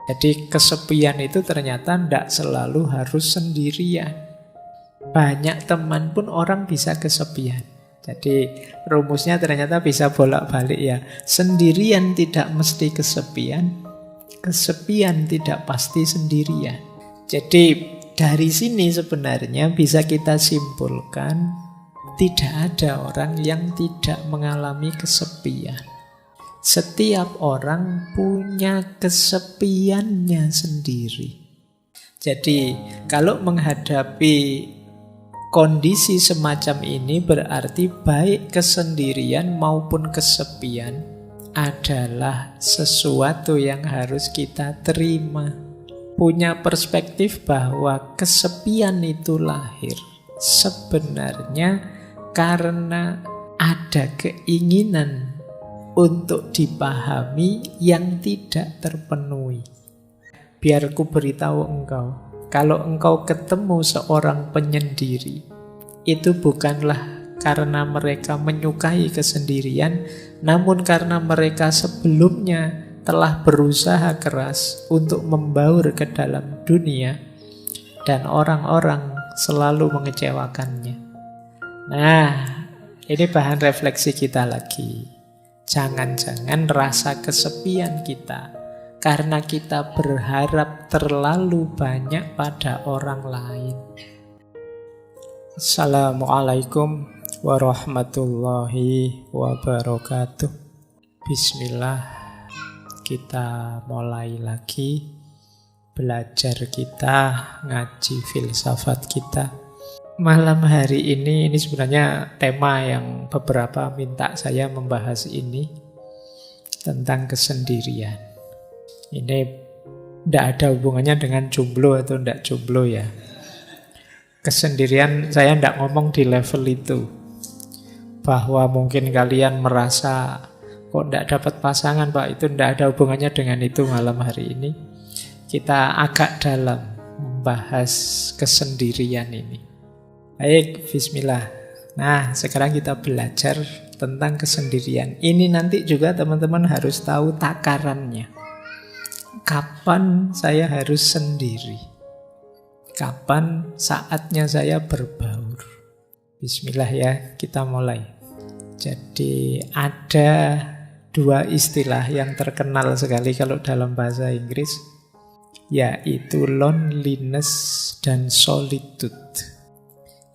Jadi kesepian itu ternyata tidak selalu harus sendirian. Banyak teman pun orang bisa kesepian. Jadi rumusnya ternyata bisa bolak-balik ya. Sendirian tidak mesti kesepian, kesepian tidak pasti sendirian. Jadi dari sini sebenarnya bisa kita simpulkan tidak ada orang yang tidak mengalami kesepian. Setiap orang punya kesepiannya sendiri. Jadi kalau menghadapi kondisi semacam ini berarti baik kesendirian maupun kesepian adalah sesuatu yang harus kita terima. Punya perspektif bahwa kesepian itu lahir sebenarnya karena ada keinginan untuk dipahami yang tidak terpenuhi. Biar ku beritahu engkau, kalau engkau ketemu seorang penyendiri, itu bukanlah karena mereka menyukai kesendirian, namun karena mereka sebelumnya telah berusaha keras untuk membaur ke dalam dunia, dan orang-orang selalu mengecewakannya. Nah, ini bahan refleksi kita lagi. Jangan-jangan rasa kesepian kita karena kita berharap terlalu banyak pada orang lain. Assalamualaikum warahmatullahi wabarakatuh. Bismillah, kita mulai lagi belajar kita, ngaji filsafat kita. Malam hari ini sebenarnya tema yang beberapa minta saya membahas ini tentang kesendirian. Ini tidak ada hubungannya dengan jomblo atau tidak jomblo ya. Kesendirian saya tidak ngomong di level itu. Bahwa mungkin kalian merasa kok tidak dapat pasangan Pak, itu tidak ada hubungannya dengan itu malam hari ini. Kita agak dalam membahas kesendirian ini. Baik, bismillah. Nah, sekarang kita belajar tentang kesendirian. Ini nanti juga teman-teman harus tahu takarannya. Kapan saya harus sendiri? Kapan saatnya saya berbaur? Bismillah ya, kita mulai. Jadi ada dua istilah yang terkenal sekali kalau dalam bahasa Inggris, yaitu loneliness dan solitude.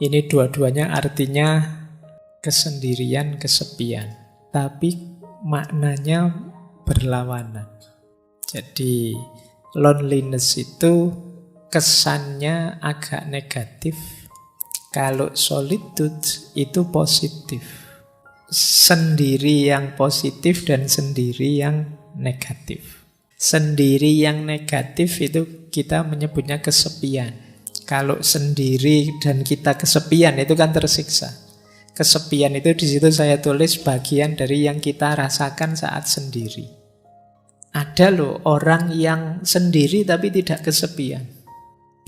Ini dua-duanya artinya kesendirian, kesepian. Tapi maknanya berlawanan. Jadi loneliness itu kesannya agak negatif. Kalau solitude itu positif. Sendiri yang positif dan sendiri yang negatif. Sendiri yang negatif itu kita menyebutnya kesepian. Kalau sendiri dan kita kesepian itu kan tersiksa. Kesepian itu di situ saya tulis bagian dari yang kita rasakan saat sendiri. Ada loh orang yang sendiri tapi tidak kesepian.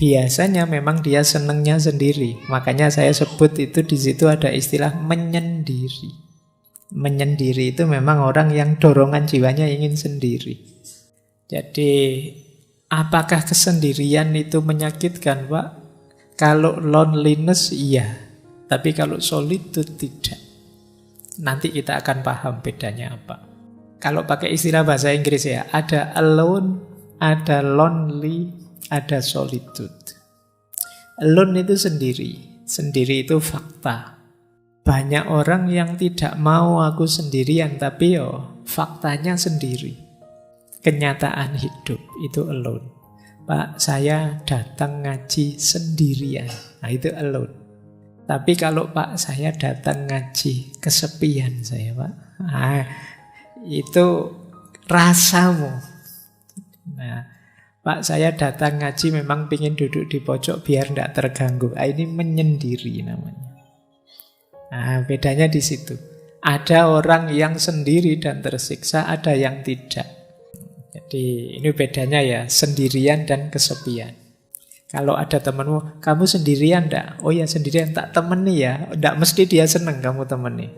Biasanya memang dia senangnya sendiri. Makanya saya sebut itu di situ ada istilah menyendiri. Menyendiri itu memang orang yang dorongan jiwanya ingin sendiri. Jadi apakah kesendirian itu menyakitkan, Pak? Kalau loneliness iya, tapi kalau solitude tidak. Nanti kita akan paham bedanya apa. Kalau pakai istilah bahasa Inggris ya, ada alone, ada lonely, ada solitude. Alone itu sendiri. Sendiri itu fakta. Banyak orang yang tidak mau aku sendirian, tapi faktanya sendiri. Kenyataan hidup itu alone. Pak, saya datang ngaji sendirian. Nah, itu alone. Tapi kalau Pak, saya datang ngaji kesepian saya, Pak. Nah, itu rasamu. Nah, Pak, saya datang ngaji memang ingin duduk di pojok biar tidak terganggu. Nah, ini menyendiri namanya. Nah, bedanya di situ. Ada orang yang sendiri dan tersiksa, ada yang tidak. Jadi ini bedanya ya, sendirian dan kesepian. Kalau ada temanmu, kamu sendirian enggak? Oh ya sendirian, tak temeni ya. Enggak mesti dia senang kamu temeni.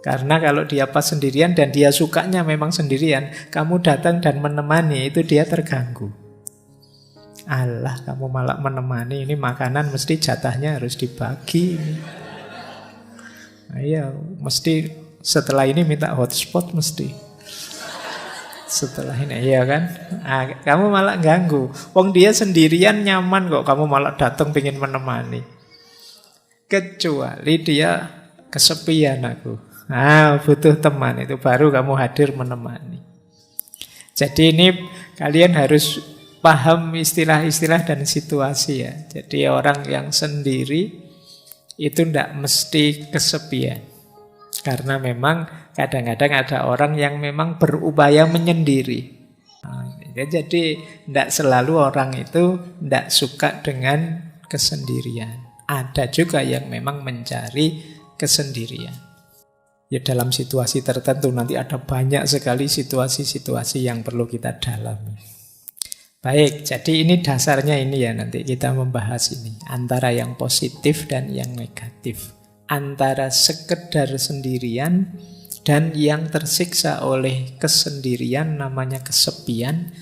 Karena kalau dia pas sendirian dan dia sukanya memang sendirian, kamu datang dan menemani, itu dia terganggu. Allah, kamu malah menemani, ini makanan mesti jatahnya harus dibagi. Nah, iya, mesti setelah ini minta hotspot mesti. Setelah ini, iya kan? Nah, kamu malah ganggu. Wong dia sendirian nyaman kok, kamu malah datang pengen menemani. Kecuali dia kesepian aku. Nah, butuh teman, itu baru kamu hadir menemani. Jadi ini kalian harus paham istilah-istilah dan situasi ya. Jadi orang yang sendiri itu tidak mesti kesepian. Karena memang kadang-kadang ada orang yang memang berupaya menyendiri. Nah, jadi tidak selalu orang itu tidak suka dengan kesendirian. Ada juga yang memang mencari kesendirian. Ya dalam situasi tertentu nanti ada banyak sekali situasi-situasi yang perlu kita dalami. Baik, jadi ini dasarnya ini ya, nanti kita membahas ini. Antara yang positif dan yang negatif. Antara sekedar sendirian dan yang tersiksa oleh kesendirian namanya kesepian.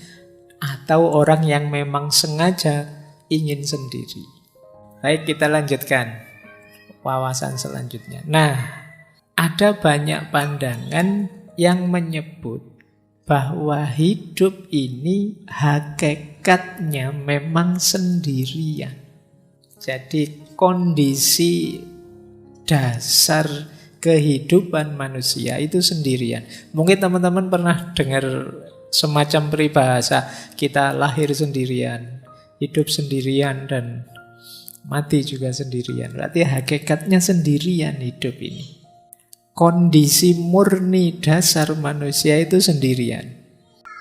Atau orang yang memang sengaja ingin sendiri. Baik, kita lanjutkan wawasan selanjutnya. Nah, ada banyak pandangan yang menyebut bahwa hidup ini hakikatnya memang sendirian. Jadi kondisi dasar kehidupan manusia itu sendirian. Mungkin teman-teman pernah dengar semacam peribahasa, kita lahir sendirian, hidup sendirian, dan mati juga sendirian. Berarti hakikatnya sendirian hidup ini. Kondisi murni dasar manusia itu sendirian.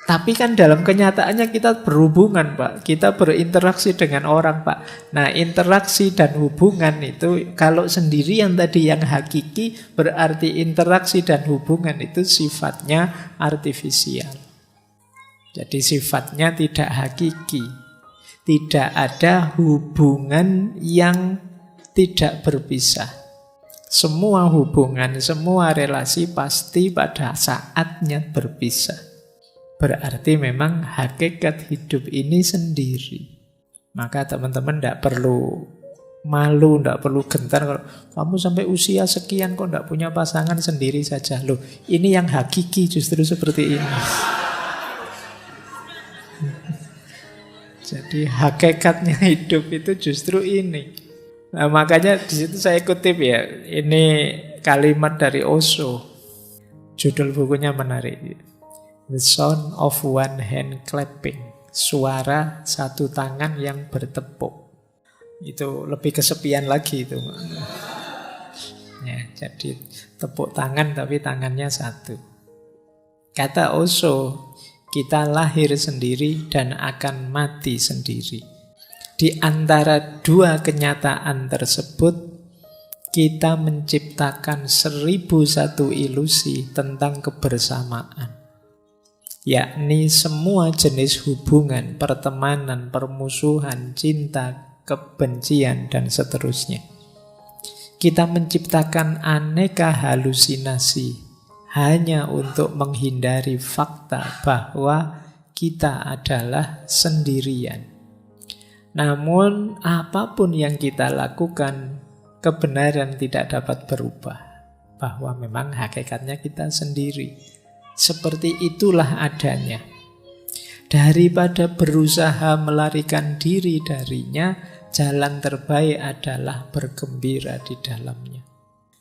Tapi kan dalam kenyataannya kita berhubungan, Pak. Kita berinteraksi dengan orang, Pak. Nah, interaksi dan hubungan itu kalau sendirian tadi yang hakiki, berarti interaksi dan hubungan itu sifatnya artifisial. Jadi sifatnya tidak hakiki. Tidak ada hubungan yang tidak berpisah. Semua hubungan, semua relasi pasti pada saatnya berpisah. Berarti memang hakikat hidup ini sendiri. Maka teman-teman tidak perlu malu, tidak perlu gentar kalau kamu sampai usia sekian kok tidak punya pasangan, sendiri saja. Loh, ini yang hakiki justru seperti ini. Jadi hakikatnya hidup itu justru ini. Nah, makanya di situ saya kutip ya, ini kalimat dari Osho. Judul bukunya menarik. The Sound of One Hand Clapping. Suara satu tangan yang bertepuk. Itu lebih kesepian lagi itu. Ya, jadi tepuk tangan tapi tangannya satu. Kata Osho, kita lahir sendiri dan akan mati sendiri. Di antara dua kenyataan tersebut, kita menciptakan 1001 ilusi tentang kebersamaan. Yakni semua jenis hubungan, pertemanan, permusuhan, cinta, kebencian, dan seterusnya. Kita menciptakan aneka halusinasi hanya untuk menghindari fakta bahwa kita adalah sendirian. Namun apapun yang kita lakukan, kebenaran tidak dapat berubah. Bahwa memang hakikatnya kita sendiri. Seperti itulah adanya. Daripada berusaha melarikan diri darinya, jalan terbaik adalah bergembira di dalamnya.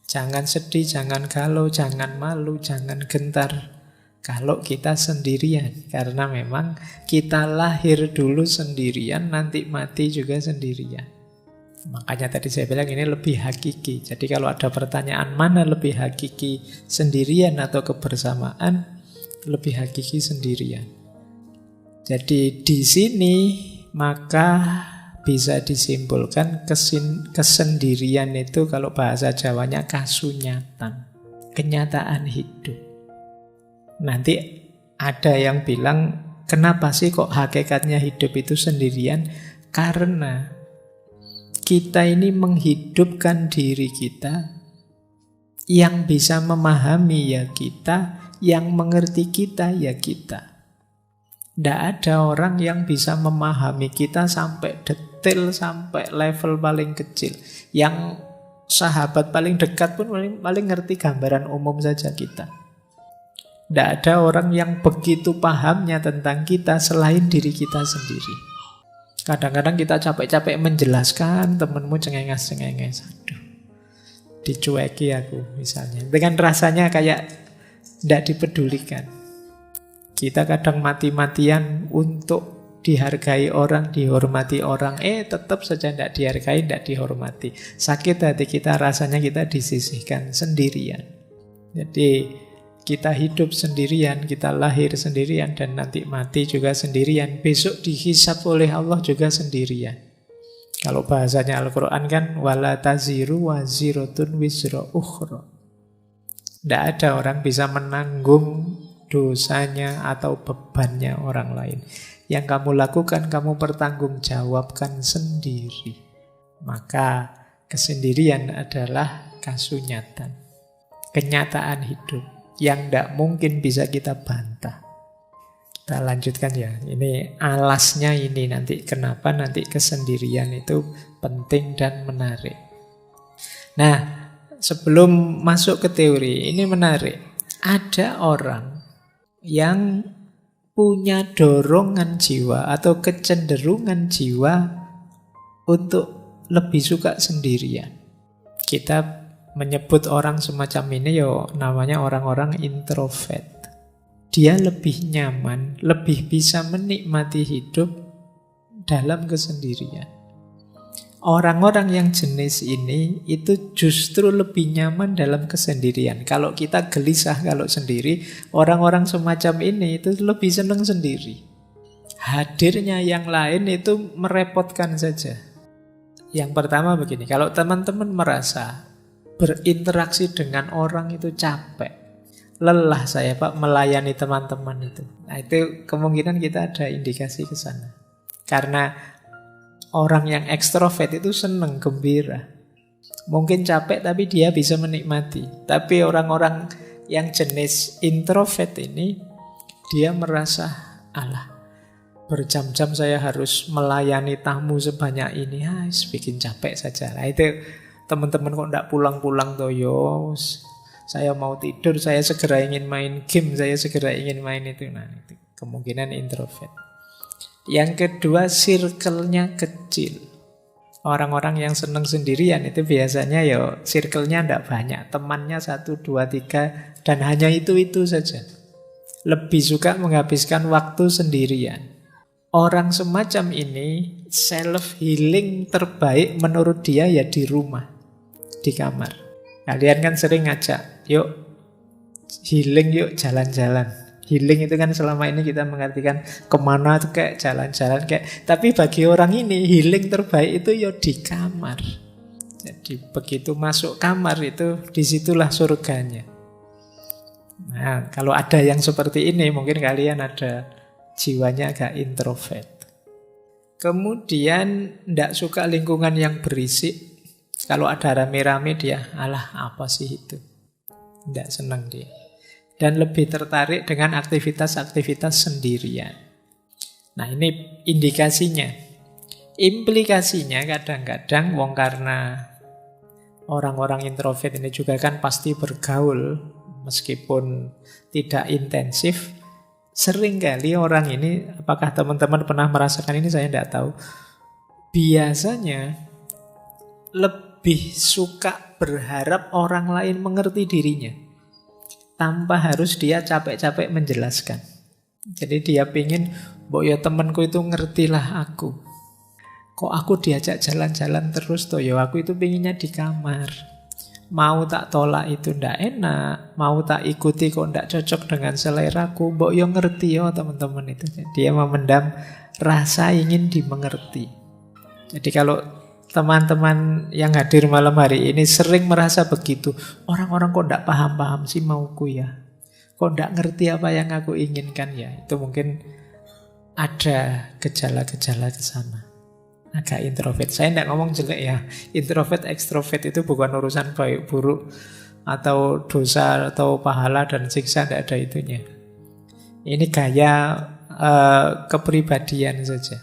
Jangan sedih, jangan galau, jangan malu, jangan gentar. Kalau kita sendirian, karena memang kita lahir dulu sendirian, nanti mati juga sendirian. Makanya tadi saya bilang ini lebih hakiki. Jadi kalau ada pertanyaan mana lebih hakiki, sendirian atau kebersamaan, lebih hakiki sendirian. Jadi di sini maka bisa disimpulkan kesendirian itu kalau bahasa Jawanya kasunyatan, kenyataan hidup. Nanti ada yang bilang, kenapa sih kok hakikatnya hidup itu sendirian? Karena kita ini menghidupkan diri kita Yang bisa memahami ya kita, yang mengerti kita ya kita. Tidak ada orang yang bisa memahami kita sampai detail, sampai level paling kecil. Yang sahabat paling dekat pun paling ngerti gambaran umum saja kita. Tidak ada orang yang begitu pahamnya tentang kita selain diri kita sendiri. Kadang-kadang kita capek-capek menjelaskan, temenmu cengenges-cengenges. Aduh, dicueki aku misalnya. Dengan rasanya kayak tidak dipedulikan. Kita kadang mati-matian untuk dihargai orang, dihormati orang. Tetap saja tidak dihargai, tidak dihormati. Sakit hati kita, rasanya kita disisihkan sendirian. Jadi kita hidup sendirian, kita lahir sendirian, dan nanti mati juga sendirian. Besok dihisab oleh Allah juga sendirian. Kalau bahasanya Al-Quran kan, wala taziru waziratun wizra ukhra. Tidak ada orang bisa menanggung dosanya atau bebannya orang lain. Yang kamu lakukan, kamu pertanggungjawabkan sendiri. Maka kesendirian adalah kasunyatan, kenyataan hidup yang tidak mungkin bisa kita bantah. Kita lanjutkan ya. Ini alasnya ini nanti. Kenapa nanti kesendirian itu penting dan menarik. Nah, sebelum masuk ke teori, ini menarik. Ada orang yang punya dorongan jiwa atau kecenderungan jiwa untuk lebih suka sendirian. Kita menyebut orang semacam ini namanya orang-orang introvert. Dia lebih nyaman, lebih bisa menikmati hidup dalam kesendirian. Orang-orang yang jenis ini itu justru lebih nyaman dalam kesendirian. Kalau kita gelisah kalau sendiri, orang-orang semacam ini itu lebih senang sendiri. Hadirnya yang lain itu merepotkan saja. Yang pertama begini, kalau teman-teman merasa berinteraksi dengan orang itu capek, lelah saya Pak melayani teman-teman itu. Nah, itu kemungkinan kita ada indikasi ke sana. Karena orang yang ekstrovert itu senang, gembira. Mungkin capek tapi dia bisa menikmati. Tapi orang-orang yang jenis introvert ini, dia merasa, alah, berjam-jam saya harus melayani tamu sebanyak ini. Bikin capek saja. Nah, itu teman-teman kok tidak pulang-pulang toyo. Saya mau tidur, saya segera ingin main game, saya segera ingin main itu. Nah, itu kemungkinan introvert. Yang kedua, circle-nya kecil. Orang-orang yang senang sendirian itu biasanya circle-nya tidak banyak. Temannya 1, 2, 3 dan hanya itu-itu saja. Lebih suka menghabiskan waktu sendirian. Orang semacam ini self-healing terbaik menurut dia ya di rumah, di kamar. Kalian kan sering ngajak, yuk healing, yuk jalan-jalan. Healing itu kan selama ini kita mengartikan kemana tuh kayak jalan-jalan kayak. Tapi bagi orang ini healing terbaik itu di kamar. Jadi begitu masuk kamar itu disitulah surganya. Nah, kalau ada yang seperti ini mungkin kalian ada jiwanya agak introvert. Kemudian tidak suka lingkungan yang berisik. Kalau ada rame-rame dia, alah apa sih itu? Tidak senang dia. Dan lebih tertarik dengan aktivitas-aktivitas sendirian. Nah, ini indikasinya. Implikasinya kadang-kadang karena orang-orang introvert ini juga kan pasti bergaul meskipun tidak intensif. Seringkali orang ini, apakah teman-teman pernah merasakan ini saya tidak tahu, biasanya lebih suka berharap orang lain mengerti dirinya tanpa harus dia capek-capek menjelaskan. Jadi dia pingin, temanku itu ngertilah aku. Kok aku diajak jalan-jalan terus aku itu pinginnya di kamar. Mau tak tolak itu ndak enak, mau tak ikuti kok ndak cocok dengan seleraku. Ngerti teman-teman itu. Dia memendam rasa ingin dimengerti. Jadi kalau teman-teman yang hadir malam hari ini sering merasa begitu. Orang-orang kok tidak paham-paham sih mauku ya. Kok tidak ngerti apa yang aku inginkan ya. Itu mungkin ada gejala-gejala ke sana. Agak introvert. Saya tidak ngomong jelek ya. Introvert, ekstrovert itu bukan urusan baik buruk. atau dosa atau pahala dan siksa, tidak ada itunya. Ini gaya kepribadian saja.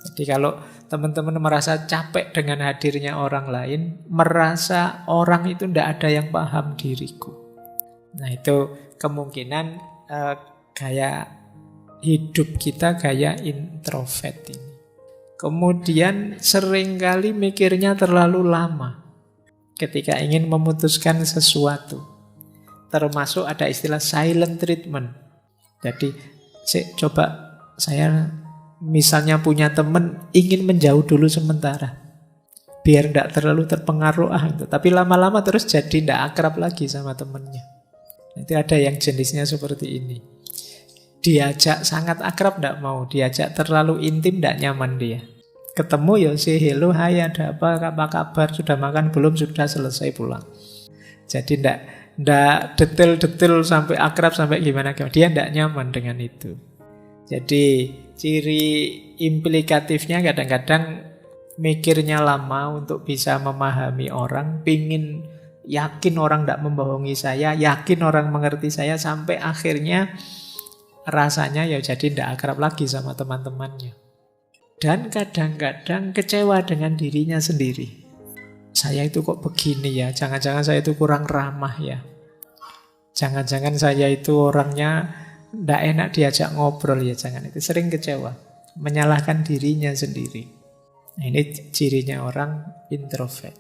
Jadi kalau teman-teman merasa capek dengan hadirnya orang lain, merasa orang itu tidak ada yang paham diriku. Nah itu kemungkinan gaya hidup kita gaya introvert ini. Kemudian seringkali mikirnya terlalu lama ketika ingin memutuskan sesuatu. Termasuk ada istilah silent treatment. Jadi coba saya misalnya punya teman ingin menjauh dulu sementara, biar tidak terlalu terpengaruh tapi lama-lama terus jadi tidak akrab lagi sama temannya. Itu ada yang jenisnya seperti ini. Diajak sangat akrab tidak mau, diajak terlalu intim tidak nyaman dia. Ketemu ya say hello, hai ada apa kabar, sudah makan belum, sudah selesai pulang. Jadi tidak detail-detail sampai akrab sampai gimana. Dia tidak nyaman dengan itu. Jadi ciri implikatifnya kadang-kadang mikirnya lama untuk bisa memahami orang, pingin yakin orang tidak membohongi saya, yakin orang mengerti saya, sampai akhirnya rasanya ya jadi tidak akrab lagi sama teman-temannya. Dan kadang-kadang kecewa dengan dirinya sendiri. Saya itu kok begini ya, jangan-jangan saya itu kurang ramah ya. Jangan-jangan saya itu orangnya tidak enak diajak ngobrol ya, jangan. Itu sering kecewa, menyalahkan dirinya sendiri. Nah, ini cirinya orang introvert.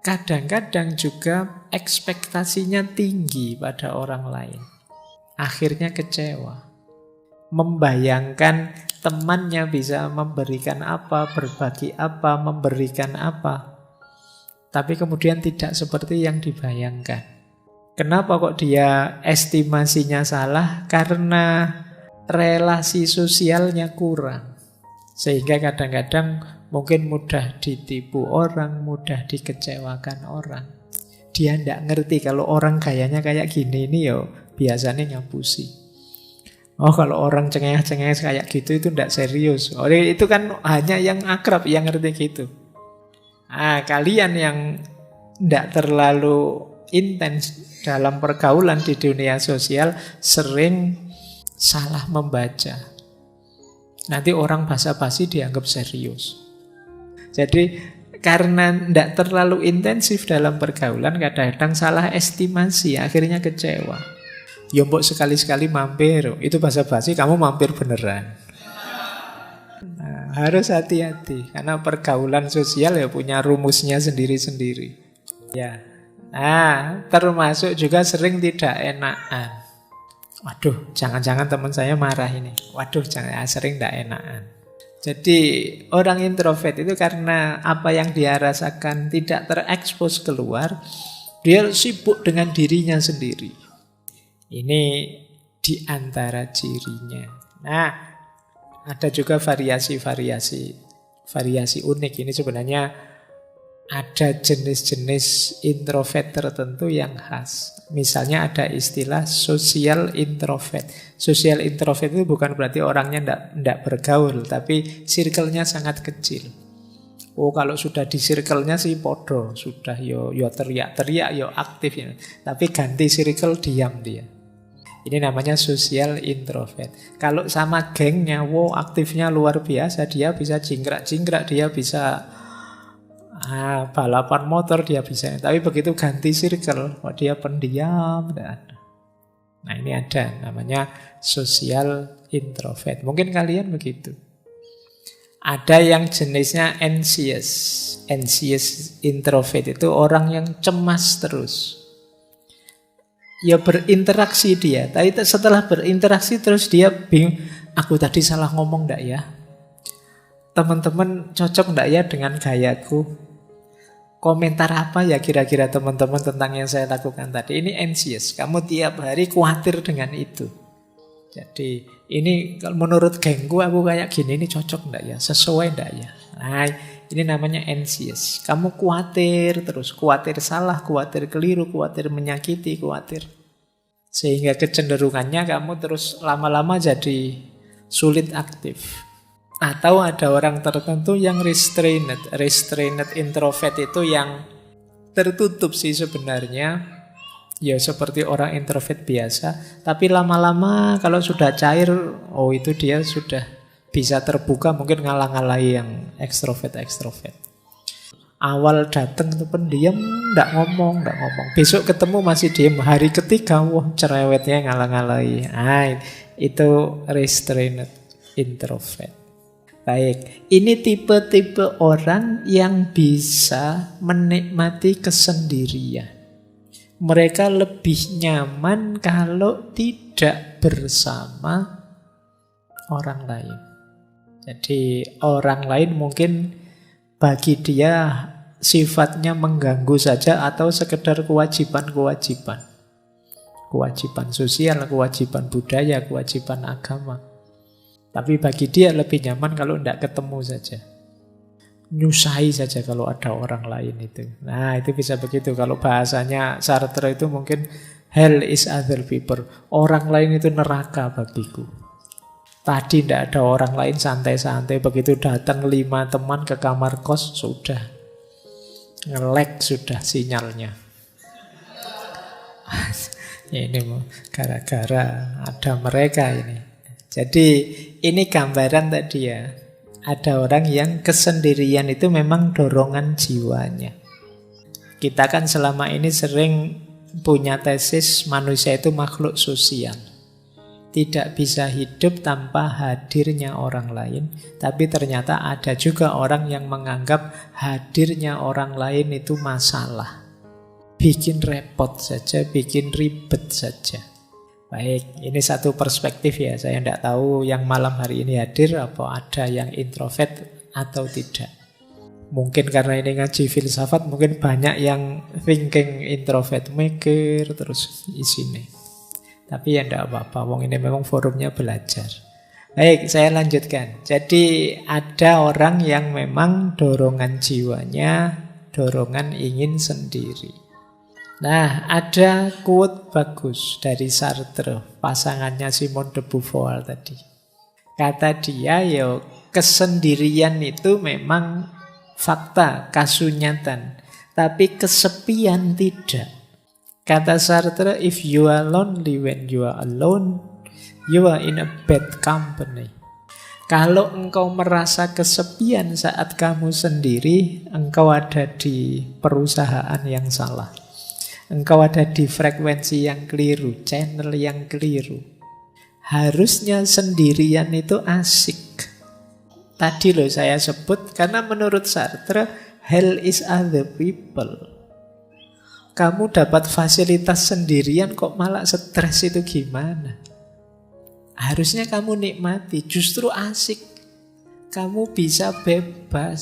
Kadang-kadang juga ekspektasinya tinggi pada orang lain. Akhirnya kecewa. Membayangkan temannya bisa memberikan apa, berbagi apa, memberikan apa. Tapi kemudian tidak seperti yang dibayangkan. Kenapa kok dia estimasinya salah? Karena relasi sosialnya kurang. Sehingga kadang-kadang mungkin mudah ditipu orang, mudah dikecewakan orang. Dia tidak ngerti kalau orang gayanya kayak gini ini ya biasanya ngapusi. Oh kalau orang cengeng-cengeng kayak gitu itu tidak serius. Oh itu kan hanya yang akrab yang ngerti gitu. Kalian yang tidak terlalu intens dalam pergaulan di dunia sosial sering salah membaca. Nanti orang basa-basi dianggap serius. Jadi karena tidak terlalu intensif dalam pergaulan, kadang-kadang salah estimasi, akhirnya kecewa. Ya mbok sekali-sekali mampir, itu basa-basi kamu mampir beneran. Nah, harus hati-hati karena pergaulan sosial ya punya rumusnya sendiri-sendiri. Ya. Nah, termasuk juga sering tidak enakan. Waduh, jangan-jangan teman saya marah ini. Waduh, jangan sering tidak enakan. Jadi orang introvert itu karena apa yang dia rasakan tidak terekspos keluar, dia sibuk dengan dirinya sendiri. Ini di antara cirinya. Nah, ada juga variasi unik. Ini sebenarnya ada jenis-jenis introvert tertentu yang khas. Misalnya ada istilah social introvert. Social introvert itu bukan berarti orangnya tidak bergaul, tapi circle-nya sangat kecil. Oh kalau sudah di circle-nya sih podo, sudah yo teriak-teriak, yo aktif ya. Tapi ganti circle diam dia. Ini namanya social introvert. Kalau sama gengnya, wow aktifnya luar biasa, dia bisa jingkrak-jingkrak, dia bisa balapan motor, dia bisa. Tapi begitu ganti circle, dia pendiam. Nah ini ada, namanya social introvert. Mungkin kalian begitu. Ada yang jenisnya anxious. Anxious introvert itu orang yang cemas terus. Ya berinteraksi dia, tapi setelah berinteraksi terus dia bingung, aku tadi salah ngomong enggak ya? Teman-teman cocok enggak ya dengan gayaku? Komentar apa ya kira-kira teman-teman tentang yang saya lakukan tadi? Ini anxious, kamu tiap hari khawatir dengan itu. Jadi ini menurut gengku aku kayak gini, ini cocok enggak ya? Sesuai enggak ya? Nah ini namanya anxious. Kamu khawatir terus, khawatir salah, khawatir keliru, khawatir menyakiti, khawatir. Sehingga kecenderungannya kamu terus lama-lama jadi sulit aktif. Atau ada orang tertentu yang restrained. Restrained introvert itu yang tertutup sih sebenarnya. Ya seperti orang introvert biasa, tapi lama-lama kalau sudah cair, oh itu dia sudah bisa terbuka, mungkin ngalah-ngalahi yang ekstrovert. Awal datang itu pendiam, ndak ngomong. Besok ketemu masih diem. Hari ketiga, wah cerewetnya ngalah-ngalahi. Itu restrained introvert. Baik, ini tipe-tipe orang yang bisa menikmati kesendirian. Mereka lebih nyaman kalau tidak bersama orang lain. Jadi orang lain mungkin bagi dia sifatnya mengganggu saja atau sekedar kewajiban-kewajiban. Kewajiban sosial, kewajiban budaya, kewajiban agama. Tapi bagi dia lebih nyaman kalau tidak ketemu saja. Nyusahi saja kalau ada orang lain itu. Nah itu bisa begitu. Kalau bahasanya Sartre itu mungkin hell is other people. Orang lain itu neraka bagiku. Tadi tidak ada orang lain, santai-santai. Begitu datang 5 teman ke kamar kos, sudah nge-lag sudah sinyalnya. Ini gara-gara ada mereka ini. Jadi ini gambaran tadi ya. Ada orang yang kesendirian itu memang dorongan jiwanya. Kita kan selama ini sering punya tesis manusia itu makhluk sosial. Tidak bisa hidup tanpa hadirnya orang lain. Tapi ternyata ada juga orang yang menganggap hadirnya orang lain itu masalah. Bikin repot saja, bikin ribet saja. Baik, ini satu perspektif ya. Saya tidak tahu yang malam hari ini hadir apa ada yang introvert atau tidak. Mungkin karena ini ngaji filsafat, mungkin banyak yang thinking introvert, mikir terus isinya. Tapi ya tidak apa-apa, wong ini memang forumnya belajar. Baik, saya lanjutkan. Jadi ada orang yang memang dorongan jiwanya, dorongan ingin sendiri. Nah, ada quote bagus dari Sartre, pasangannya Simone de Beauvoir tadi. Kata dia, kesendirian itu memang fakta, kasunyatan. Tapi kesepian tidak. Kata Sartre, if you are lonely when you are alone, you are in a bad company. Kalau engkau merasa kesepian saat kamu sendiri, engkau ada di perusahaan yang salah. Engkau ada di frekuensi yang keliru, channel yang keliru. Harusnya sendirian itu asik. Tadi loh saya sebut, karena menurut Sartre, hell is other people. Kamu dapat fasilitas sendirian kok malah stres itu gimana? Harusnya kamu nikmati, justru asik. Kamu bisa bebas.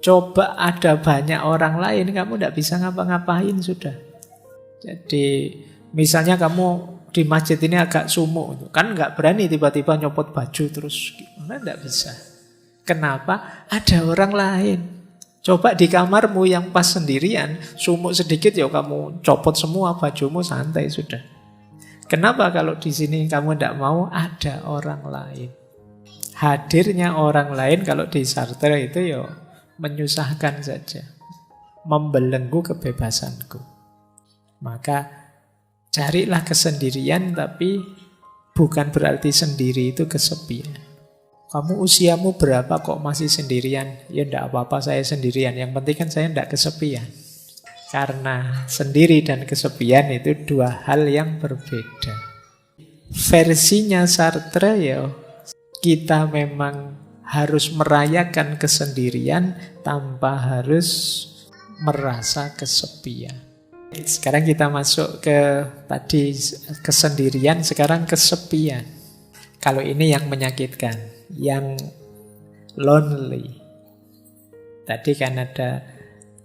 Coba ada banyak orang lain, kamu tidak bisa ngapa-ngapain sudah. Jadi misalnya kamu di masjid ini agak sumuk, kan nggak berani tiba-tiba nyopot baju terus, gimana tidak bisa. Kenapa? Ada orang lain. Coba di kamarmu yang pas sendirian, sumuk sedikit ya kamu copot semua bajumu, santai sudah. Kenapa kalau di sini kamu tidak mau? Ada orang lain. Hadirnya orang lain kalau di Sartre itu menyusahkan saja, membelenggu kebebasanku. Maka carilah kesendirian, tapi bukan berarti sendiri itu kesepian. Kamu usiamu berapa kok masih sendirian? Ya enggak apa-apa, saya sendirian. Yang penting kan saya enggak kesepian. Karena sendiri dan kesepian itu dua hal yang berbeda. Versinya Sartre kita memang harus merayakan kesendirian tanpa harus merasa kesepian. Sekarang kita masuk ke tadi kesendirian, sekarang kesepian. Kalau ini yang menyakitkan, yang lonely. Tadi kan ada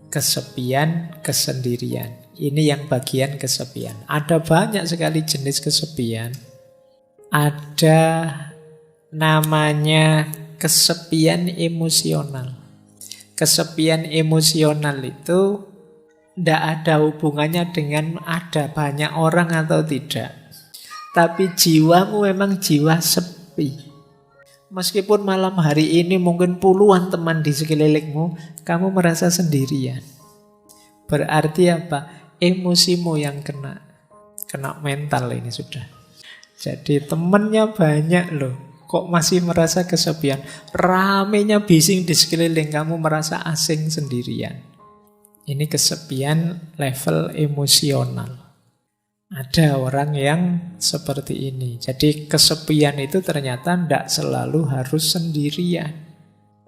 kesepian, kesendirian. Ini yang bagian kesepian. Ada banyak sekali jenis kesepian. Ada namanya kesepian emosional. Kesepian emosional itu tidak ada hubungannya dengan ada banyak orang atau tidak. Tapi jiwamu memang jiwa sepi. Meskipun malam hari ini mungkin puluhan teman di sekelilingmu, kamu merasa sendirian. Berarti apa? emosimu yang kena mental ini sudah. Jadi temennya banyak loh, kok masih merasa kesepian. Ramenya bising di sekeliling, kamu merasa asing sendirian. Ini kesepian level emosional. Ada orang yang seperti ini. Jadi kesepian itu ternyata tidak selalu harus sendirian.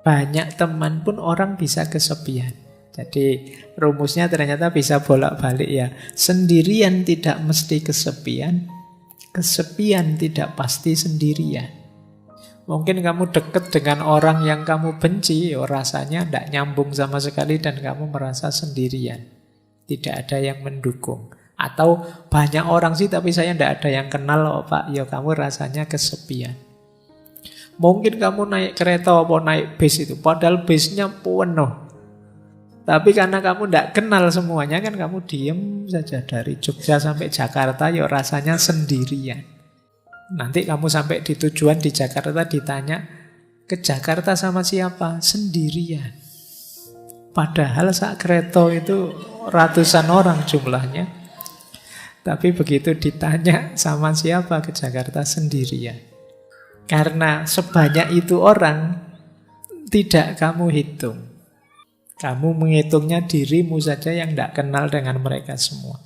Banyak teman pun orang bisa kesepian. Jadi rumusnya ternyata bisa bolak-balik ya. Sendirian tidak mesti kesepian. Kesepian tidak pasti sendirian. Mungkin kamu dekat dengan orang yang kamu benci, rasanya tidak nyambung sama sekali dan kamu merasa sendirian. Tidak ada yang mendukung. Atau banyak orang sih tapi saya tidak ada yang kenal loh Pak, ya kamu rasanya kesepian. Mungkin kamu naik kereta atau naik bis itu, padahal bisnya penuh. Tapi karena kamu tidak kenal semuanya kan kamu diem saja dari Jogja sampai Jakarta, ya rasanya sendirian. Nanti kamu sampai di tujuan di Jakarta ditanya, ke Jakarta sama siapa? Sendirian. Padahal sak kereta itu ratusan orang jumlahnya. Tapi begitu ditanya sama siapa ke Jakarta sendirian. Karena sebanyak itu orang tidak kamu hitung. Kamu menghitungnya dirimu saja yang tidak kenal dengan mereka semua.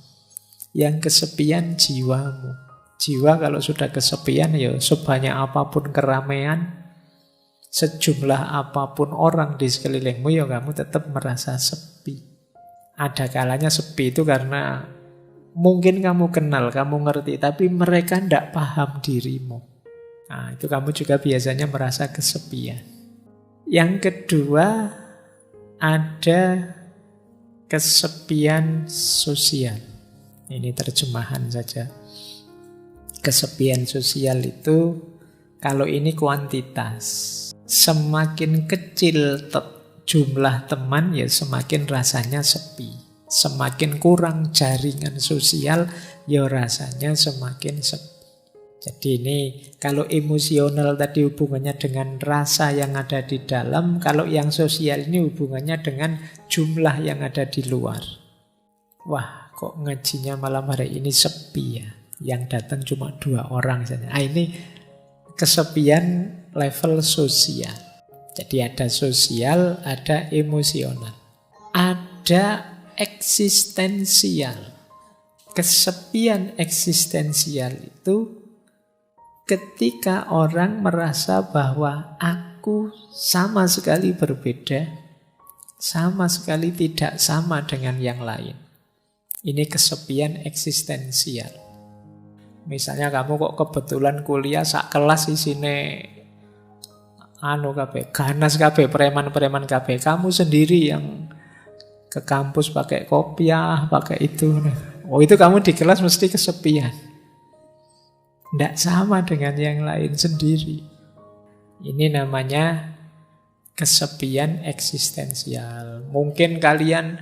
Yang kesepian jiwamu. Jiwa kalau sudah kesepian ya sebanyak apapun keramaian, sejumlah apapun orang di sekelilingmu ya kamu tetap merasa sepi. Ada kalanya sepi itu karena mungkin kamu kenal, kamu ngerti, tapi mereka tidak paham dirimu. Nah, itu kamu juga biasanya merasa kesepian. Yang kedua, ada kesepian sosial. Ini terjemahan saja. Kesepian sosial itu, kalau ini kuantitas. Semakin kecil jumlah teman, ya semakin rasanya sepi. Semakin kurang jaringan sosial, ya rasanya semakin sepi. Jadi ini kalau emosional tadi hubungannya dengan rasa yang ada di dalam, kalau yang sosial ini hubungannya dengan jumlah yang ada di luar. Wah, kok ngajinya malam hari ini sepi ya, yang datang cuma 2 orang saja. Ini kesepian level sosial. Jadi ada sosial, ada emosional. Ada eksistensial. Kesepian eksistensial itu ketika orang merasa bahwa aku sama sekali berbeda, sama sekali tidak sama dengan yang lain. Ini kesepian eksistensial. Misalnya kamu kok kebetulan kuliah sak kelas isine ganas kabeh, preman-preman kabeh, kamu sendiri yang ke kampus pakai kopiah, pakai itu. Oh, itu kamu di kelas mesti kesepian. Tidak sama dengan yang lain sendiri. Ini namanya kesepian eksistensial. Mungkin kalian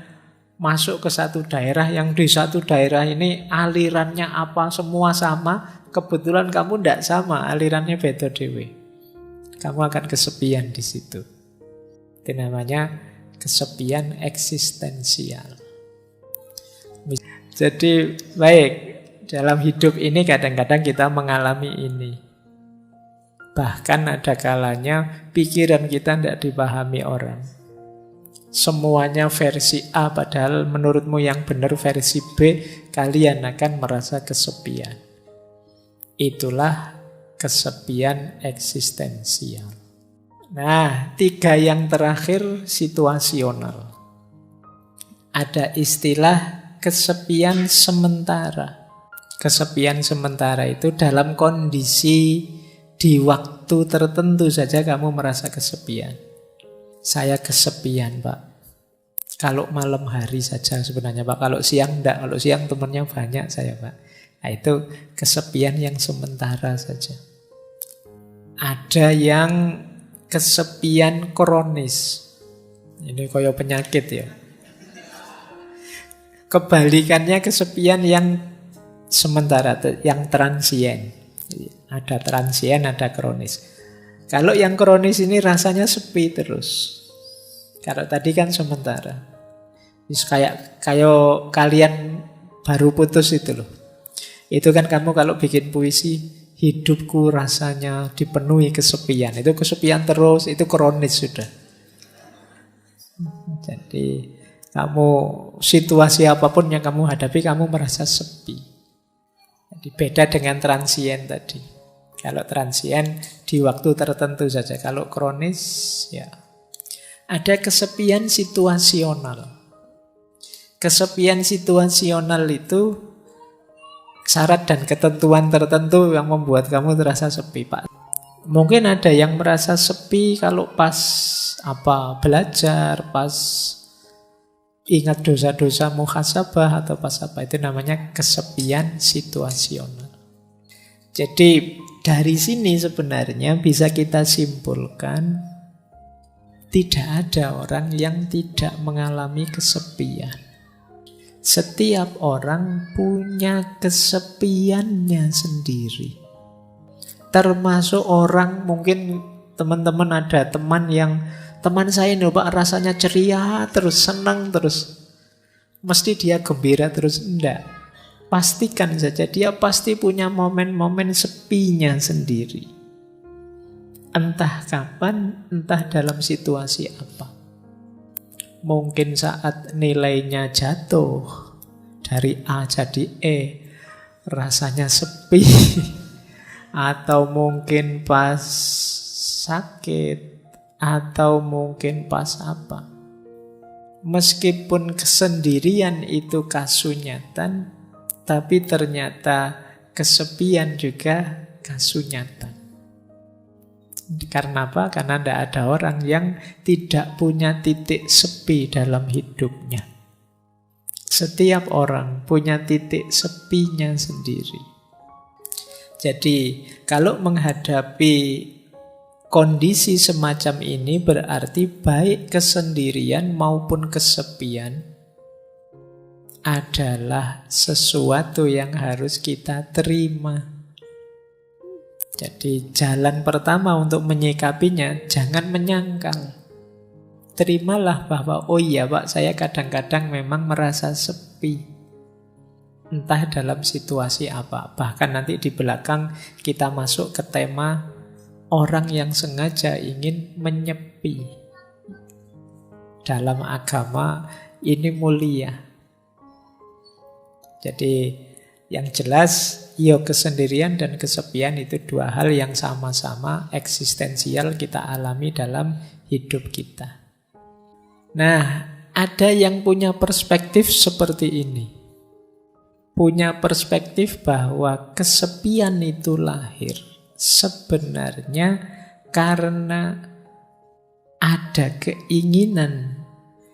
masuk ke satu daerah, yang di satu daerah ini alirannya apa semua sama, kebetulan kamu tidak sama, alirannya beda dewe. Kamu akan kesepian di situ. Itu namanya kesepian eksistensial. Jadi baik, dalam hidup ini kadang-kadang kita mengalami ini. Bahkan ada kalanya pikiran kita tidak dipahami orang. Semuanya versi A, padahal menurutmu yang benar versi B, kalian akan merasa kesepian. Itulah kesepian eksistensial. Nah, 3 yang terakhir situasional. Ada istilah kesepian sementara. Kesepian sementara itu dalam kondisi di waktu tertentu saja kamu merasa kesepian. Saya kesepian, Pak. Kalau malam hari saja sebenarnya, Pak. Kalau siang enggak. Kalau siang temannya banyak saya, Pak. Nah, itu kesepian yang sementara saja. Ada yang kesepian kronis. Ini kayak penyakit ya. Kebalikannya kesepian yang sementara, yang transien. Ada transien, ada kronis. Kalau yang kronis ini rasanya sepi terus. Kalau tadi kan sementara. Kayak kalian baru putus itu loh. Itu kan kamu kalau bikin puisi, hidupku rasanya dipenuhi kesepian. Itu kesepian terus, itu kronis sudah. Jadi kamu situasi apapun yang kamu hadapi, kamu merasa sepi. Jadi beda dengan transien tadi. Kalau transien di waktu tertentu saja. Kalau kronis ya ada kesepian situasional. Kesepian situasional itu syarat dan ketentuan tertentu yang membuat kamu terasa sepi, Pak. Mungkin ada yang merasa sepi kalau pas belajar, pas ingat dosa-dosa muhasabah atau pas apa, itu namanya kesepian situasional. Jadi dari sini sebenarnya bisa kita simpulkan tidak ada orang yang tidak mengalami kesepian. Setiap orang punya kesepiannya sendiri. Termasuk orang, mungkin teman-teman ada teman saya ini Pak rasanya ceria terus, senang terus. Mesti dia gembira terus, enggak. Pastikan saja dia pasti punya momen-momen sepinya sendiri. Entah kapan, entah dalam situasi apa. Mungkin saat nilainya jatuh dari A jadi E, rasanya sepi. Atau mungkin pas sakit, atau mungkin pas apa. Meskipun kesendirian itu kasunyatan, tapi ternyata kesepian juga kasunyatan. Karena apa? Karena tidak ada orang yang tidak punya titik sepi dalam hidupnya. Setiap orang punya titik sepinya sendiri. Jadi kalau menghadapi kondisi semacam ini berarti baik kesendirian maupun kesepian adalah sesuatu yang harus kita terima. Jadi jalan pertama untuk menyikapinya, jangan menyangkal. Terimalah bahwa, oh iya Pak, saya kadang-kadang memang merasa sepi. Entah dalam situasi apa. Bahkan nanti di belakang kita masuk ke tema orang yang sengaja ingin menyepi. Dalam agama ini mulia. Jadi yang jelas, kesendirian dan kesepian itu dua hal yang sama-sama eksistensial kita alami dalam hidup kita. Nah, ada yang punya perspektif seperti ini. Punya perspektif bahwa kesepian itu lahir sebenarnya karena ada keinginan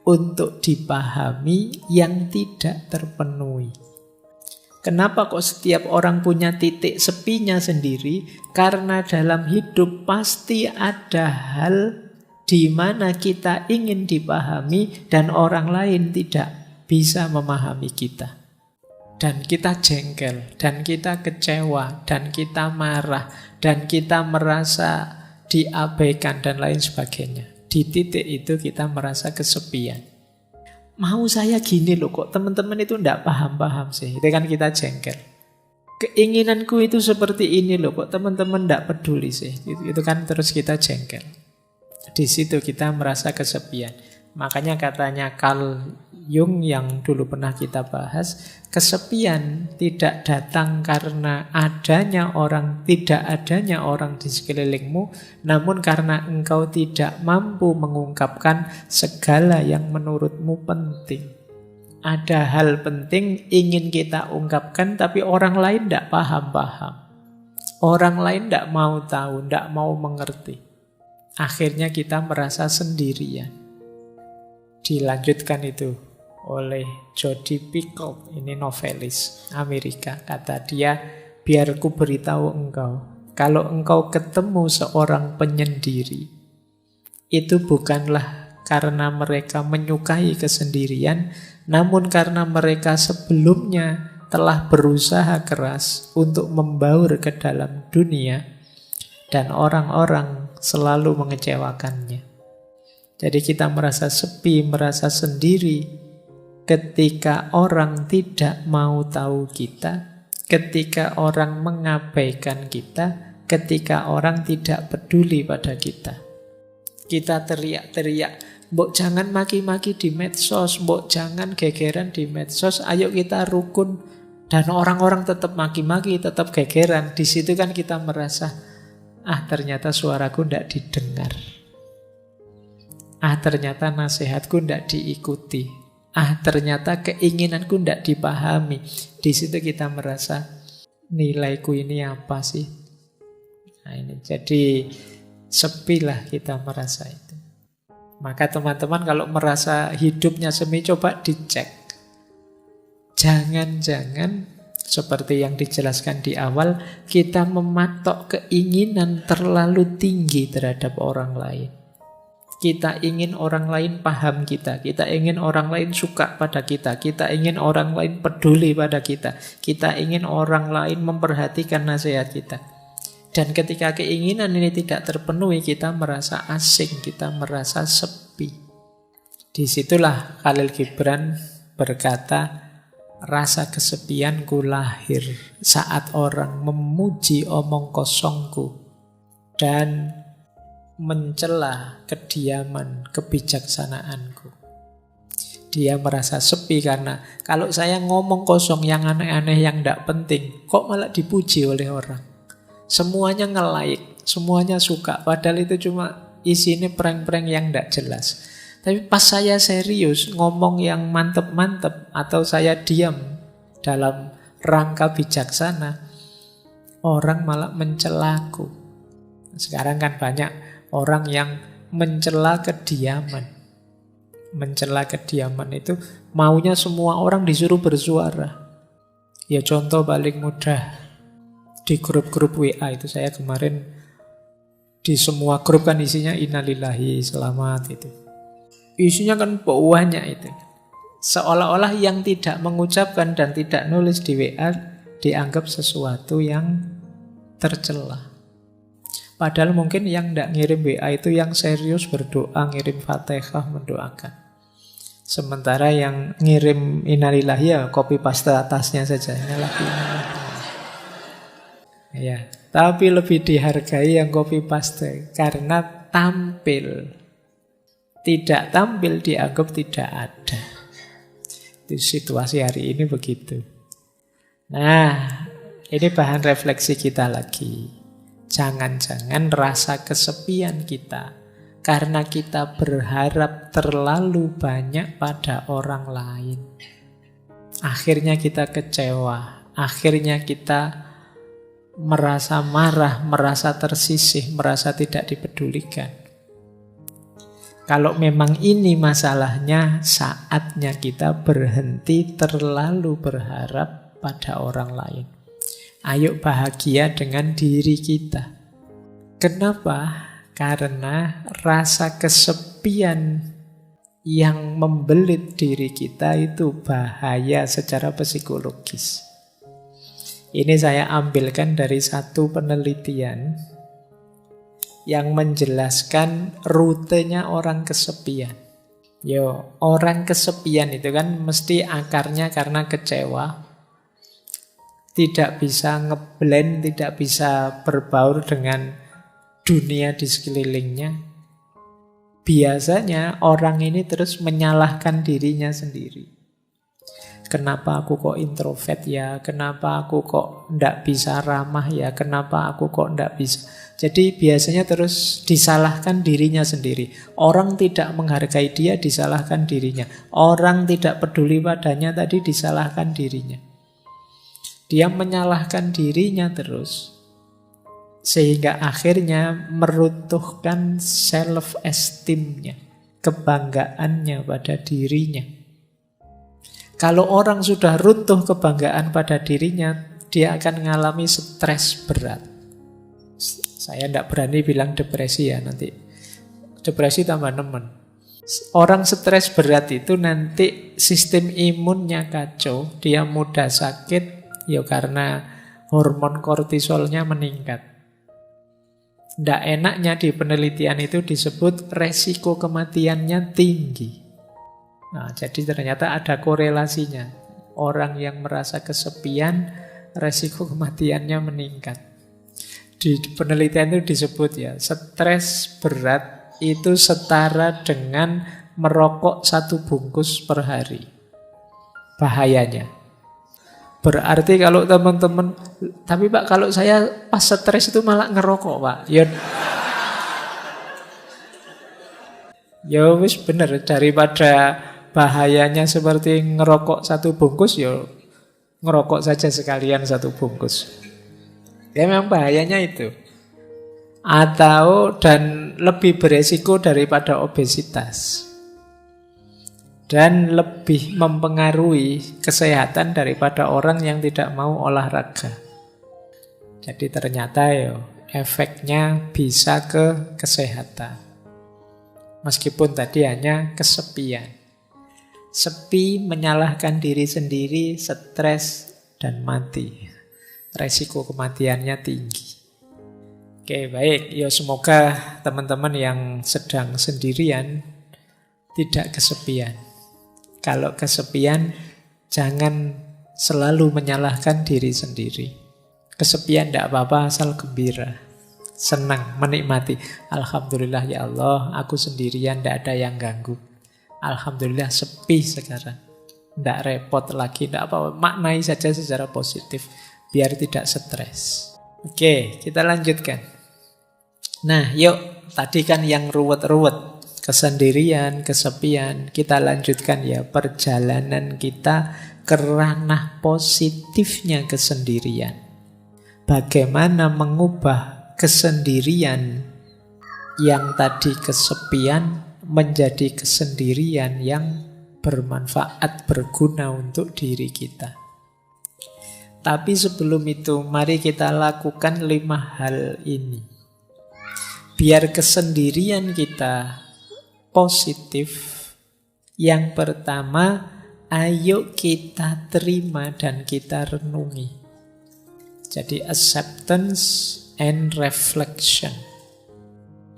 untuk dipahami yang tidak terpenuhi. Kenapa kok setiap orang punya titik sepinya sendiri? Karena dalam hidup pasti ada hal di mana kita ingin dipahami dan orang lain tidak bisa memahami kita. Dan kita jengkel, dan kita kecewa, dan kita marah, dan kita merasa diabaikan dan lain sebagainya. Di titik itu kita merasa kesepian. Mau saya gini loh, kok teman-teman itu enggak paham-paham sih. Itu kan kita jengkel. Keinginanku itu seperti ini loh, kok teman-teman enggak peduli sih. Itu kan terus kita jengkel. Di situ kita merasa kesepian. Makanya katanya Carl Jung yang dulu pernah kita bahas, kesepian tidak datang karena tidak adanya orang di sekelilingmu, namun karena engkau tidak mampu mengungkapkan segala yang menurutmu penting. Ada hal penting ingin kita ungkapkan, tapi orang lain tidak paham-paham. Orang lain tidak mau tahu, tidak mau mengerti. Akhirnya kita merasa sendirian. Dilanjutkan itu oleh Jodi Picoult, ini novelis Amerika. Kata dia, biar ku beritahu engkau, kalau engkau ketemu seorang penyendiri, itu bukanlah karena mereka menyukai kesendirian, namun karena mereka sebelumnya telah berusaha keras untuk membaur ke dalam dunia, dan orang-orang selalu mengecewakannya. Jadi kita merasa sepi, merasa sendiri, ketika orang tidak mau tahu kita, ketika orang mengabaikan kita, ketika orang tidak peduli pada kita. Kita teriak-teriak, mbok jangan maki-maki di medsos, mbok jangan gegeran di medsos, ayo kita rukun. Dan orang-orang tetap maki-maki, tetap gegeran. Di situ kan kita merasa, ternyata suaraku tidak didengar. Ternyata nasihatku tidak diikuti. Ternyata keinginanku tidak dipahami. Di situ kita merasa, nilaiku ini apa sih? Nah ini jadi sepilah kita merasa itu. Maka teman-teman kalau merasa hidupnya semi, coba dicek. Jangan-jangan seperti yang dijelaskan di awal, kita mematok keinginan terlalu tinggi terhadap orang lain. Kita ingin orang lain paham kita ingin orang lain suka pada kita ingin orang lain peduli pada kita ingin orang lain memperhatikan nasihat kita. Dan ketika keinginan ini tidak terpenuhi, kita merasa asing, kita merasa sepi. Disitulah Khalil Gibran berkata, rasa kesepianku lahir saat orang memuji omong kosongku dan mencela kediaman kebijaksanaanku. Dia merasa sepi karena kalau saya ngomong kosong yang aneh-aneh yang tidak penting, kok malah dipuji oleh orang. Semuanya nge-like, semuanya suka, padahal itu cuma isinya prank-prank yang tidak jelas. Tapi pas saya serius ngomong yang mantep-mantep atau saya diam dalam rangka bijaksana, orang malah mencelaku. Sekarang kan banyak orang yang mencela kediaman. Mencela kediaman itu maunya semua orang disuruh bersuara. Ya contoh paling mudah, di grup-grup WA itu saya kemarin di semua grup kan isinya innalillahi selamat itu. Isinya kan banyak itu. Seolah-olah yang tidak mengucapkan dan tidak nulis di WA dianggap sesuatu yang tercela. Padahal mungkin yang tidak ngirim WA itu yang serius berdoa, ngirim Fatihah mendoakan. Sementara yang ngirim innalillahi ya copy paste atasnya saja. Ya, tapi lebih dihargai yang copy paste karena tampil. Tidak tampil dianggap tidak ada. Itu situasi hari ini begitu. Nah, ini bahan refleksi kita lagi. Jangan-jangan rasa kesepian kita karena kita berharap terlalu banyak pada orang lain. Akhirnya kita kecewa, akhirnya kita merasa marah, merasa tersisih, merasa tidak dipedulikan. Kalau memang ini masalahnya, saatnya kita berhenti terlalu berharap pada orang lain. Ayo bahagia dengan diri kita. Kenapa? Karena rasa kesepian yang membelit diri kita itu bahaya secara psikologis. Ini saya ambilkan dari satu penelitian yang menjelaskan rutenya orang kesepian. Orang kesepian itu kan mesti akarnya karena kecewa, tidak bisa ngeblend, tidak bisa berbaur dengan dunia di sekelilingnya. Biasanya orang ini terus menyalahkan dirinya sendiri. Kenapa aku kok introvert ya? Kenapa aku kok ndak bisa ramah ya? Kenapa aku kok ndak bisa? Jadi biasanya terus disalahkan dirinya sendiri. Orang tidak menghargai dia, disalahkan dirinya. Orang tidak peduli padanya tadi, disalahkan dirinya. Dia menyalahkan dirinya terus. Sehingga akhirnya meruntuhkan self-esteem-nya, kebanggaannya pada dirinya. Kalau orang sudah runtuh kebanggaan pada dirinya, dia akan mengalami stres berat. Saya tidak berani bilang depresi ya, nanti depresi tambah nemen. Orang stres berat itu nanti sistem imunnya kacau, dia mudah sakit, ya karena hormon kortisolnya meningkat. Tidak enaknya di penelitian itu disebut resiko kematiannya tinggi. Nah, jadi ternyata ada korelasinya. Orang yang merasa kesepian, resiko kematiannya meningkat. Di penelitian itu disebut ya, stres berat itu setara dengan merokok 1 bungkus per hari. Bahayanya. Berarti kalau teman-teman, tapi Pak kalau saya pas stres itu malah ngerokok Pak. Ya wis bener, daripada bahayanya seperti ngerokok 1 bungkus, ya ngerokok saja sekalian 1 bungkus. Ya memang bahayanya itu. Atau dan lebih beresiko daripada obesitas. Dan lebih mempengaruhi kesehatan daripada orang yang tidak mau olahraga. Jadi ternyata ya efeknya bisa ke kesehatan. Meskipun tadi hanya kesepian. Sepi, menyalahkan diri sendiri, stres, dan mati. Resiko kematiannya tinggi. Oke, baik. Ya semoga teman-teman yang sedang sendirian tidak kesepian. Kalau kesepian, jangan selalu menyalahkan diri sendiri. Kesepian tidak apa-apa, asal gembira. Senang, menikmati. Alhamdulillah ya Allah, aku sendirian, tidak ada yang ganggu. Alhamdulillah sepi sekarang. Tidak repot lagi, tidak apa-apa. Maknai saja secara positif, biar tidak stres. Oke, kita lanjutkan. Nah, yuk. Tadi kan yang ruwet-ruwet. Kesendirian, kesepian. Kita lanjutkan ya perjalanan kita ke ranah positifnya kesendirian. Bagaimana mengubah kesendirian yang tadi kesepian menjadi kesendirian yang bermanfaat, berguna untuk diri kita. Tapi sebelum itu, mari kita lakukan 5 hal ini. Biar kesendirian kita positif. Yang pertama, ayo kita terima dan kita renungi. Jadi acceptance and reflection.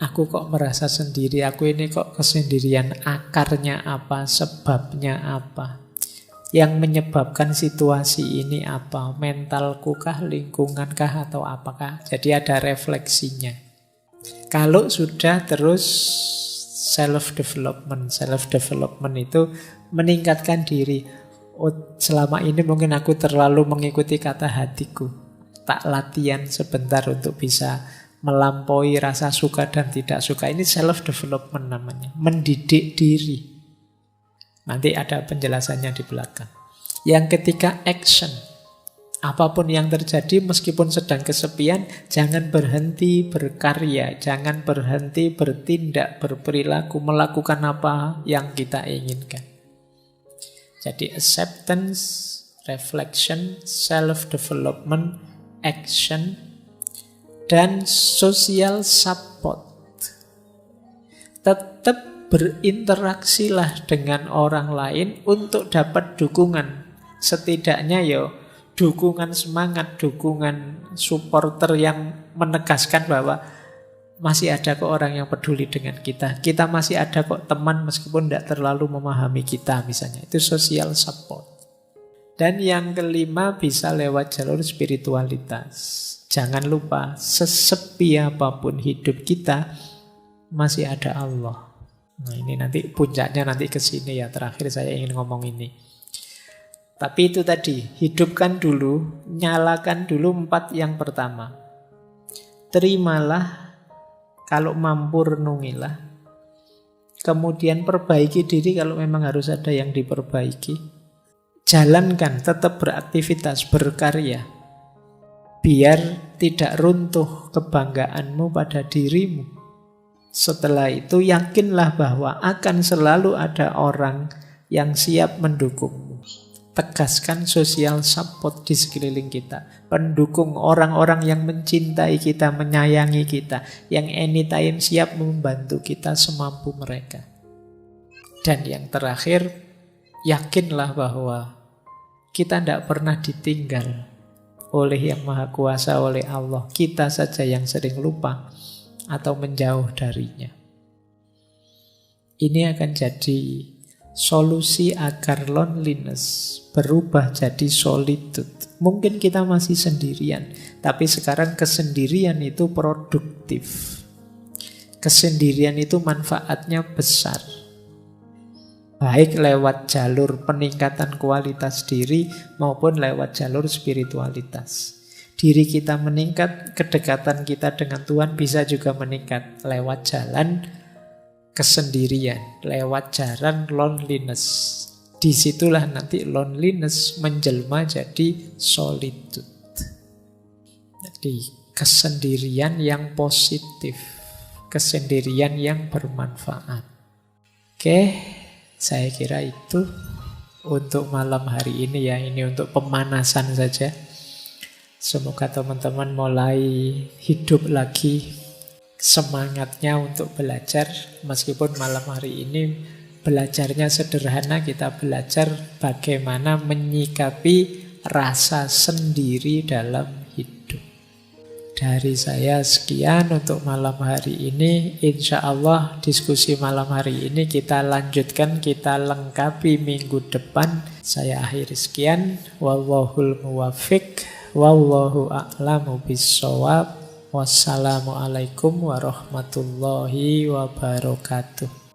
Aku kok merasa sendiri, aku ini kok kesendirian, akarnya apa, sebabnya apa, yang menyebabkan situasi ini apa, mentalku kah, lingkungan kah, atau apakah. Jadi ada refleksinya. Kalau sudah terus self-development itu meningkatkan diri. Oh, selama ini mungkin aku terlalu mengikuti kata hatiku. Tak latihan sebentar untuk bisa melampaui rasa suka dan tidak suka. Ini self-development namanya. Mendidik diri. Nanti ada penjelasannya di belakang. Yang ketiga, action. Apapun yang terjadi meskipun sedang kesepian, jangan berhenti berkarya. Jangan berhenti bertindak, berperilaku, melakukan apa yang kita inginkan. Jadi acceptance, reflection, self-development, action, dan social support. Tetap berinteraksilah dengan orang lain untuk dapat dukungan. Setidaknya dukungan semangat, dukungan supporter yang menegaskan bahwa masih ada kok orang yang peduli dengan kita. Kita masih ada kok teman meskipun tidak terlalu memahami kita misalnya. Itu social support. Dan yang kelima bisa lewat jalur spiritualitas. Jangan lupa, sesepi apapun hidup kita, masih ada Allah. Nah ini nanti puncaknya nanti ke sini ya. Terakhir saya ingin ngomong ini. Tapi itu tadi, hidupkan dulu, nyalakan dulu 4 yang pertama. Terimalah, kalau mampu renungilah. Kemudian perbaiki diri kalau memang harus ada yang diperbaiki. Jalankan, tetap beraktivitas, berkarya. Biar tidak runtuh kebanggaanmu pada dirimu. Setelah itu yakinlah bahwa akan selalu ada orang yang siap mendukungmu. Tegaskan social support di sekeliling kita. Pendukung orang-orang yang mencintai kita, menyayangi kita, yang anytime siap membantu kita semampu mereka. Dan yang terakhir, yakinlah bahwa kita tidak pernah ditinggal oleh Yang Maha Kuasa, oleh Allah. Kita saja yang sering lupa atau menjauh darinya. Ini akan jadi Solusi agar loneliness berubah jadi solitude. Mungkin kita masih sendirian, tapi sekarang kesendirian itu produktif. Kesendirian itu manfaatnya besar. Baik lewat jalur peningkatan kualitas diri maupun lewat jalur spiritualitas. Diri kita meningkat, kedekatan kita dengan Tuhan bisa juga meningkat lewat jalan kesendirian, lewat jalan loneliness. Disitulah nanti loneliness menjelma jadi solitude. Jadi kesendirian yang positif, kesendirian yang bermanfaat. Oke, saya kira itu untuk malam hari ini ya. Ini untuk pemanasan saja. Semoga teman-teman mulai hidup lagi semangatnya untuk belajar. Meskipun malam hari ini belajarnya sederhana, kita belajar bagaimana menyikapi rasa sendiri dalam hidup. Dari saya sekian untuk malam hari ini. Insya Allah diskusi malam hari ini kita lanjutkan, kita lengkapi minggu depan. Saya akhiri sekian. Wallahul muwaffiq, wallahu a'lamu bissawab. Wassalamualaikum warahmatullahi wabarakatuh.